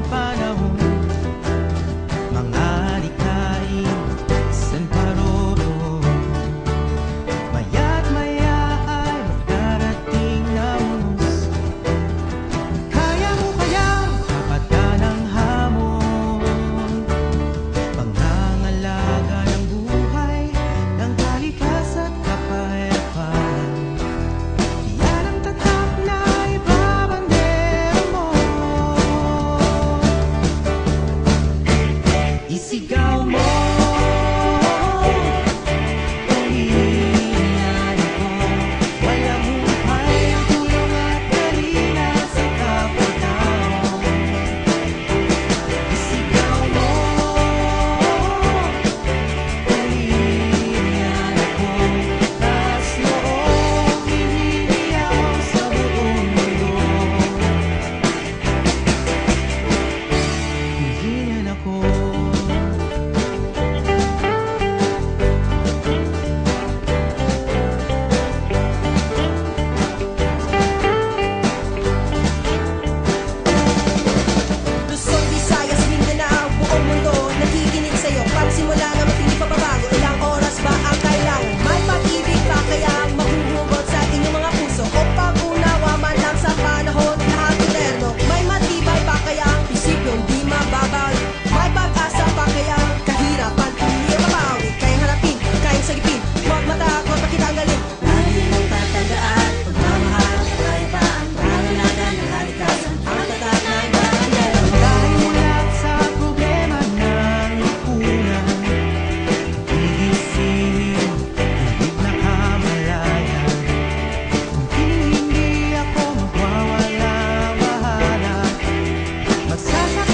panahon, mga likhain isang paroro. Maya't maya ay magdarating na unos. Kaya mo kayang kapatan ang hamon, pangangalaga ng buhay, ng kalikas at kapayapaan. Yan ang tatak na ibabandera mo. Isigaw mo, panghihingan ako. Walang hukay ang tulong at galina sa kapwa-tao. Isigaw mo, panghihingan ako. Taas noong hihiliyaw sa buong mundo. Hihingan ako. Luzon, Visayas, Mindanao, buong mundo nakikinig sa'yo. Pagsimula na matindi pababago, ilang oras ba ang kailangan? May pag-ibig ba kaya mahuhugot sa inyong mga puso? O pag-unawa man lang sa panahon na moderno? May matibay ba kaya ang prinsipyo di mababawi? May pag-asa pa kaya kahirapan hindi mabawi? Kayang harapin, kayang sagipin, huwag matakot, makitanggalin. Lagi mong tatandaan, pagmamahal, kapayapaan, pangangalaga ng kalikasan, ang tatak na ibabandera mo. Dahil mula sa problema ng lipunan, gigising, hindi nakamalayan. Hindi ako magwawala-wahala. Magsasaka